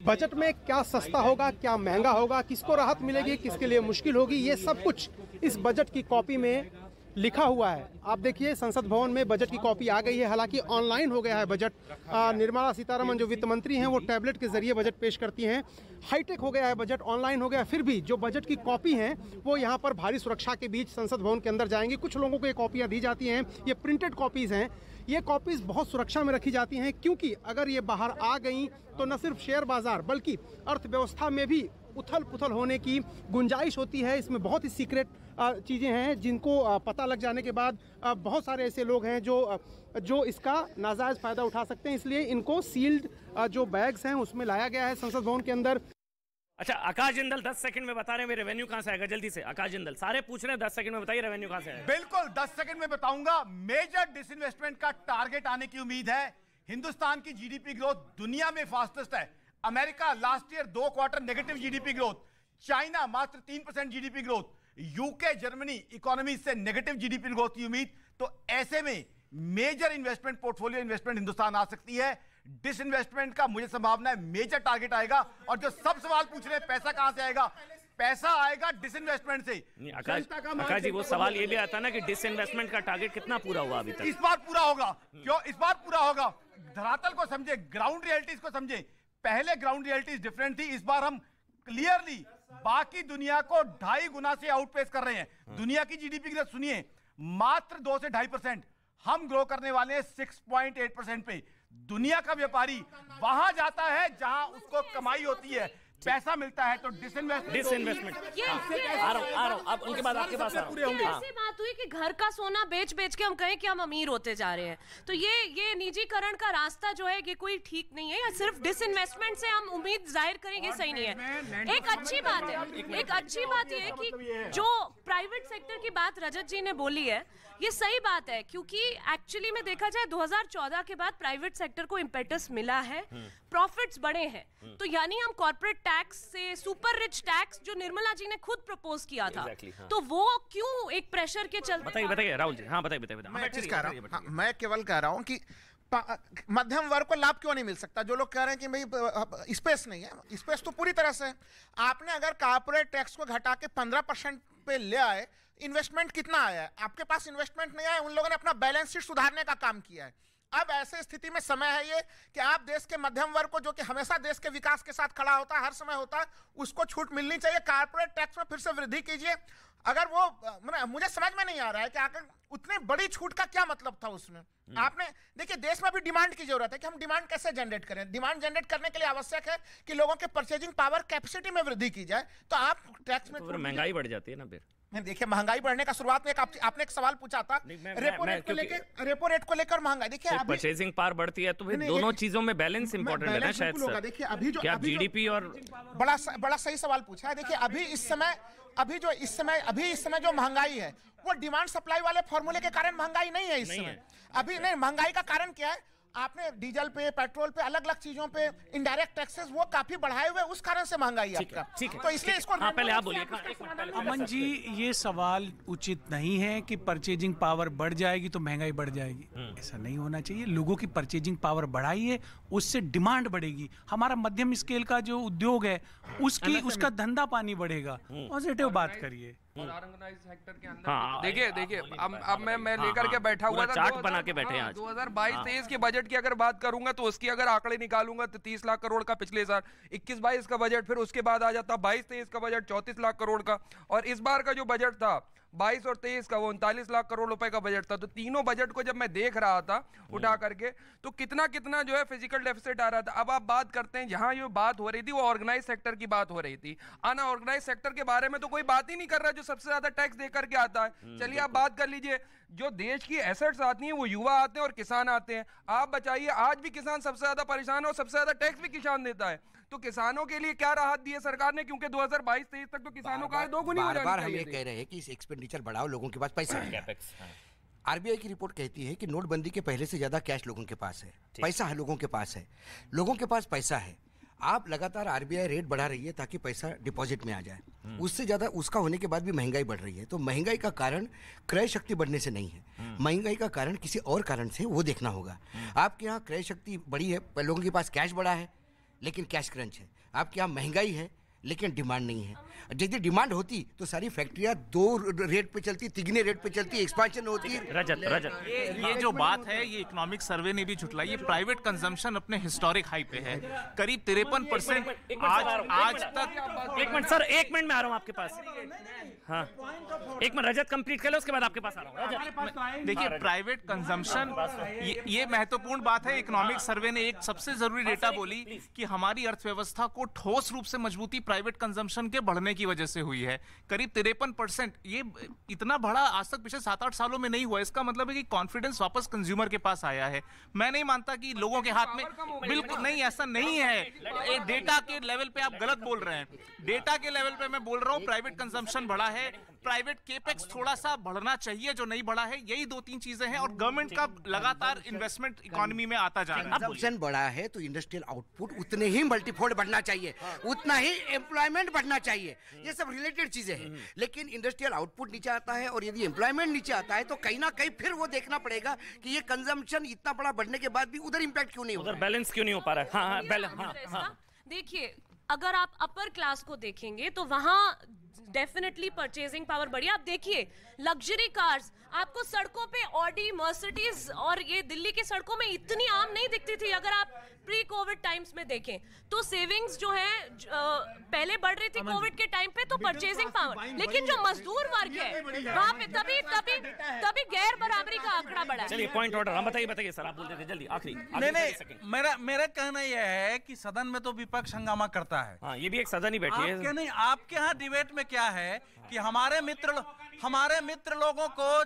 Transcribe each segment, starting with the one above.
Budget में क्या सस्ता होगा, क्या महंगा होगा, किसको राहत मिलेगी, किसके लिए मुश्किल होगी, ये सब कुछ इस बजट की कॉपी में लिखा हुआ है। आप देखिए संसद भवन में बजट की कॉपी आ गई है। हालांकि ऑनलाइन हो गया है बजट। निर्मला सीतारमण जो वित्त मंत्री हैं वो टैबलेट के जरिए बजट पेश करती हैं। हाईटेक हो गया है बजट, ऑनलाइन हो गया। फिर भी जो बजट की कॉपी हैं वो यहाँ पर भारी सुरक्षा के बीच संसद भवन के अंदर जाएंगी। कुछ लोगों को ये कॉपियाँ दी जाती हैं, ये प्रिंटेड कॉपीज़ हैं। ये कॉपीज़ बहुत सुरक्षा में रखी जाती हैं क्योंकि अगर ये बाहर आ गई तो न सिर्फ शेयर बाजार बल्कि अर्थव्यवस्था में भी उथल पुथल होने की गुंजाइश होती है। इसमें बहुत ही सीक्रेट चीज़ें हैं जिनको पता लग जाने के बाद बहुत सारे ऐसे लोग हैं जो इसका नाजायज़ फ़ायदा उठा सकते हैं। इसलिए इनको सील्ड जो बैग्स हैं उसमें लाया गया है संसद भवन के अंदर। अच्छा, आकाश जिंदल 10 सेकंड में बता रहे हैं रेवेन्यू कहां से आएगा। जल्दी से आकाश जिंदल, सारे पूछ रहे हैं 10 सेकंड में बताइए रेवेन्यू कहां से आएगा। बिल्कुल 10 सेकंड में बताऊंगा। मेजर डिसइन्वेस्टमेंट का टारगेट आने की उम्मीद है। हिंदुस्तान की जीडीपी ग्रोथ दुनिया में फास्टेस्ट है। America last year 2 quarter negative GDP growth, China मात्र 3% GDP growth, UK Germany economy से नेगेटिव जीडीपी ग्रोथ की उम्मीद। तो ऐसे में major investment portfolio investment Hindustan आ सकती है। डिसइन्वेस्टमेंट का मुझे संभावना है मेजर टारगेट आएगा। और जो सब सवाल पूछ रहे हैं पैसा कहां से आएगा, पैसा आएगा डिसइन्वेस्टमेंट से। आकाश जी वो सवाल ये भी आता है ना कि डिसइन्वेस्टमेंट का टारगेट कितना पूरा हुआ अभी तक। इस बार पूरा होगा। क्यों इस बार पूरा होगा? धरातल को समझे, ग्राउंड रियलिटीज को समझे। पहले ग्राउंड रियलिटीज डिफरेंट थी, इस बार हम क्लियरली बाकी दुनिया को 2.5 गुना से आउटपेस कर रहे हैं। दुनिया की जीडीपी ग्रोथ सुनिए, मात्र 2 से 2.5%। हम ग्रो करने वाले हैं 6.8% पे। दुनिया का व्यापारी वहां जाता है जहां उसको कमाई होती है, पैसा मिलता है। तो डिसइन्वेस्टमेंट आ रहा हूं अब उनके बाद आपके पास ऐसी बात हुई कि घर का सोना बेच बेच के हम कहें कि हम अमीर होते जा रहे हैं। तो ये निजीकरण का रास्ता जो है ये कोई ठीक नहीं है। सिर्फ डिसइन्वेस्टमेंट से हम उम्मीद जाहिर करेंगे सही नहीं है। एक अच्छी बात है, एक अच्छी बात ये है कि जो प्राइवेट सेक्टर की बात रजत जी ने बोली है ये सही बात है, क्योंकि एक्चुअली में देखा जाए 2014 के बाद प्राइवेट सेक्टर को इम्पेटस मिला है, प्रॉफिट्स बढ़े हैं। तो यानी हम कॉर्पोरेट टैक्स से सुपर रिच टैक्स जो निर्मला जी ने खुद प्रपोज किया था, तो वो क्यों एक प्रेशर के चलते। बताइए राहुल जी। हाँ बताइए। मैं केवल कह रहा हूँ कि मध्यम वर्ग को लाभ क्यों नहीं मिल सकता। जो लोग कह रहे हैं कि भाई स्पेस नहीं है, स्पेस तो पूरी तरह से है। आपने अगर कॉर्पोरेट टैक्स को घटा के 15% पे ले आए, इन्वेस्टमेंट कितना आया है? आपके पास इन्वेस्टमेंट नहीं आया, उन लोगों ने अपना बैलेंस शीट सुधारने का काम किया है। अब ऐसे स्थिति में समय है ये कि आप देश के मध्यम वर्ग को, जो कि हमेशा देश के विकास के साथ खड़ा होता है, हर समय होता है, उसको छूट मिलनी चाहिए। कॉर्पोरेट टैक्स में फिर से वृद्धि कीजिए। अगर वो मुझे समझ में नहीं आ रहा है कि आखिर उतनी बड़ी छूट का क्या मतलब था उसमें। आपने देखिए देश में भी डिमांड की जरूरत है कि हम डिमांड कैसे जनरेट करें। डिमांड जनरेट करने के लिए आवश्यक है कि लोगों के परचेजिंग पावर कैपेसिटी में वृद्धि की जाए। तो आप टैक्स में तो महंगाई बढ़ जाती है ना। फिर देखिए महंगाई बढ़ने का शुरुआत में आपने एक सवाल पूछा था रेपो रेट को लेकर महंगाई। देखिए परचेजिंग पावर बढ़ती है तो फिर दोनों चीजों में बैलेंस इंपॉर्टेंट है ना शायद सर। देखिए अभी जो जीडीपी और बड़ा सही सवाल पूछा है। देखिए अभी इस समय जो महंगाई है वो डिमांड सप्लाई वाले फॉर्मूले के कारण महंगाई नहीं है। इस समय अभी नहीं, महंगाई का कारण क्या है? आपने डीजल पे, पेट्रोल पे, अलग अलग चीजों पे इनडायरेक्ट टैक्सेस वो काफी बढ़ाए हुए, उस कारण से महंगाई है आपका। ठीक है, तो इसलिए इसको पहले आप बोलिए। अमन जी ये सवाल उचित नहीं है कि परचेजिंग पावर बढ़ जाएगी तो महंगाई बढ़ जाएगी। ऐसा नहीं होना चाहिए। लोगों की परचेजिंग पावर बढ़ाइए, उससे डिमांड बढ़ेगी। हमारा मध्यम स्केल का जो उद्योग है उसका धंधा पानी बढ़ेगा। पॉजिटिव बात करिए। और ऑर्गेनाइज्ड सेक्टर के अंदर देखिए अब मैं लेकर के बैठा हुआ था, चार्ट बना के बैठे हैं आज। 2022-23 के बजट की अगर बात करूंगा तो उसकी अगर आंकड़े निकालूंगा तो 30 लाख करोड़ का पिछले साल 21-22 का बजट, फिर उसके बाद आ जाता 22-23 का बजट 34 लाख करोड़ का, और इस बार का जो बजट था 22 और 23 का वो 39 लाख करोड़ रुपए का बजट था। तो तीनों बजट को जब मैं देख रहा था उठा करके तो कितना जो है फिजिकल डेफिसिट आ रहा था। अब आप बात करते हैं, जहां ये बात हो रही थी वो ऑर्गेनाइज सेक्टर की बात हो रही थी। अनऑर्गेनाइज सेक्टर के बारे में तो कोई बात ही नहीं कर रहा, जो सबसे ज्यादा टैक्स दे करके आता है। चलिए आप बात कर लीजिए, जो देश की एसेट्स आती हैं वो युवा आते हैं और किसान आते हैं। आप बताइए, आज भी किसान सबसे ज्यादा परेशान है और सबसे ज्यादा टैक्स भी किसान देता है। तो किसानों के लिए क्या राहत दी है सरकार ने? क्योंकि 2022-23 तक तो किसानों का आय दोगुनी हो जानी चाहिए। हम ये कह रहे हैं कि इस एक्सपेंडिचर बढ़ाओ, लोगों के पास पैसा है। आरबीआई की रिपोर्ट कहती है कि नोटबंदी के पहले से ज्यादा कैश लोगों के पास है, पैसा है लोगों के पास है, लोगों के पास पैसा है। आप लगातार आरबीआई रेट बढ़ा रही है ताकि पैसा डिपॉजिट में आ जाए, उससे ज्यादा उसका होने के बाद भी महंगाई बढ़ रही है। तो महंगाई का कारण क्रय शक्ति बढ़ने से नहीं है, महंगाई का कारण किसी और कारण से वो देखना होगा। आपके यहाँ क्रय शक्ति बढ़ी है, लोगों के पास कैश बढ़ा है, लेकिन कैश क्रंच है। आपके यहाँ महंगाई है लेकिन डिमांड नहीं है। यदि डिमांड होती तो सारी फैक्ट्रियां 2 रेट पे चलती, 3 रेट पे चलती, एक्सपांशन होती। रजत ये जो बात है ये इकोनॉमिक सर्वे ने भी झुटलाई। ये प्राइवेट कंजम्पशन अपने हिस्टोरिक हाई पे है, करीब 53% आज तक। एक मिनट सर, 1 मिनट में आ रहा हूँ आपके पास। हाँ 1 मिनट, रजत कंप्लीट कर लो, उसके बाद आपके पास आ रहा हूँ। देखिए प्राइवेट कंजम्पशन ये महत्वपूर्ण बात है। इकोनॉमिक सर्वे ने एक सबसे जरूरी डेटा बोली कि हमारी अर्थव्यवस्था को ठोस रूप से मजबूती प्राइवेट कंजम्पशन के बढ़ने की वजह से हुई है, करीब 53%। ये इतना बड़ा आज तक पिछले 7-8 सालों में नहीं हुआ। इसका मतलब है कि कॉन्फिडेंस वापस कंज्यूमर के पास आया है। मैं नहीं मानता कि लोगों के हाथ में, बिल्कुल नहीं, ऐसा नहीं है। डेटा के लेवल पे आप गलत बोल रहे हैं। डेटा के लेवल पे मैं बोल रहा हूँ प्राइवेट कंजम्पशन बढ़ा है, प्राइवेट केपेक्स थोड़ा सा बढ़ना चाहिए जो नहीं बढ़ा है। यही 2-3 चीजें हैं और गवर्नमेंट का लगातार इन्वेस्टमेंट इकोनॉमी में आता जा रहा है। कंजम्पशन बढ़ा है तो इंडस्ट्रियल आउटपुट उतने ही मल्टीफोल्ड बढ़ना चाहिए, उतना ही एम्प्लॉयमेंट बढ़ना चाहिए। ये सब रिलेटेड चीजें हैं। लेकिन इंडस्ट्रियल आउटपुट नीचे आता है और यदि एम्प्लॉयमेंट नीचे आता है तो कहीं ना कहीं फिर वो देखना पड़ेगा कि ये कंजम्पशन इतना बड़ा बढ़ने के बाद भी उधर इंपैक्ट क्यों नहीं हो रहा है, बैलेंस क्यों नहीं हो पा रहा है। हाँ। देखिए अगर आप अपर क्लास को देखेंगे तो वहां डेफिनेटली परचेजिंग पावर बढ़ी। आप देखिए लग्जरी कार्स आपको सड़कों पे ऑडी, मर्सिडीज और ये दिल्ली की सड़कों में इतनी आम नहीं दिखती थी। अगर आप प्री कोविड टाइम्स में देखें तो सेविंग्स जो है पहले बढ़ रही थी कोविड के टाइम पे, तो परचेजिंग पावर। लेकिन जो मजदूर वर्ग है वहां पे तभी गैर बराबरी का आंकड़ा बढ़ा। चलिए पॉइंट ऑर्डर, हम बताइए सर, आप बोलते थे जल्दी आखिरी। नहीं, मेरा कहना यह है कि सदन में तो विपक्ष हंगामा करता है। हाँ, ये भी एक सदन ही बैठी है। नहीं, आपके यहाँ डिबेट में क्या है कि हमारे मित्र लोगों को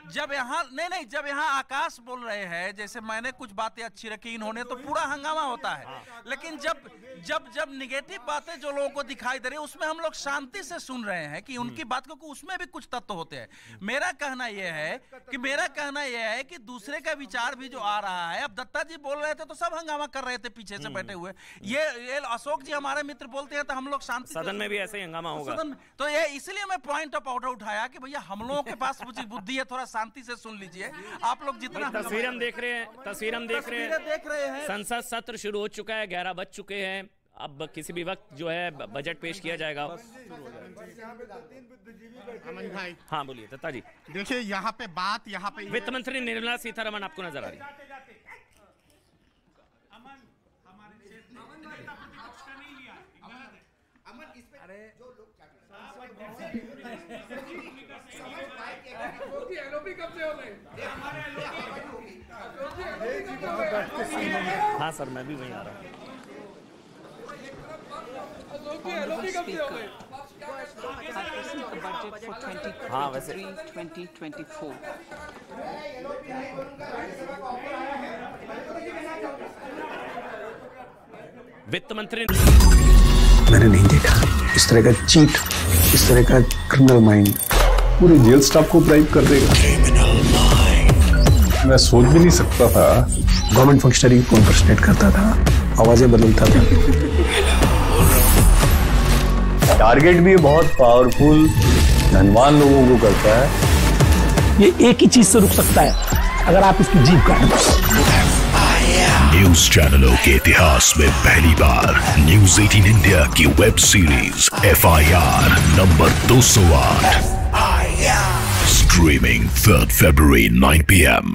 जब यहाँ आकाश बोल रहे हैं, जैसे मैंने कुछ बातें अच्छी रखी, इन्होंने तो पूरा हंगामा होता है। लेकिन जब निगेटिव बातें जो लोगों को दिखाई दे रही है उसमें हम लोग शांति से सुन रहे हैं कि उनकी बात को उसमें भी कुछ तत्व होते हैं। मेरा कहना यह है कि दूसरे का विचार भी जो आ रहा है, अब दत्ता जी बोल रहे थे तो सब हंगामा कर रहे थे पीछे से बैठे हुए। ये अशोक जी हमारे मित्र बोलते हैं तो हम लोग शांति, सदन में भी ऐसे ही हंगामा होगा। तो ये इसलिए मैं पॉइंट ऑफ ऑर्डर उठाया कि भैया हम लोगों के पास बुद्धि है, थोड़ा शांति से सुन लीजिए। आप लोग जितना तस्वीर हम देख रहे हैं, संसद सत्र शुरू हो चुका है, 11 बज चुके हैं। अब किसी भी वक्त जो है बजट पेश किया जाएगा। हाँ बोलिए दत्ता जी। देखिए यहाँ पे वित्त मंत्री निर्मला सीतारमण आपको नजर आ रही है। हाँ सर, मैं भी वहीं आ रहा हूँ। हाँ वैसे 2024 वित्त मंत्री, मैंने नहीं देखा इस तरह का चीट, इस तरह का क्रिमिनल माइंड पूरे जेल स्टाफ को ब्राइब कर देगा। मैं सोच भी नहीं सकता था। गवर्नमेंट फंक्शनरी को इम्पर्सनेट करता था, आवाजें बदलता था। टारगेट भी बहुत पावरफुल, धनवान लोगों को करता है। ये एक ही चीज से रुक सकता है, अगर आप इसकी जीभ काटें। न्यूज चैनलों के इतिहास में पहली बार न्यूज 18 इंडिया की web series FIR number 208 streaming 3rd February 9 PM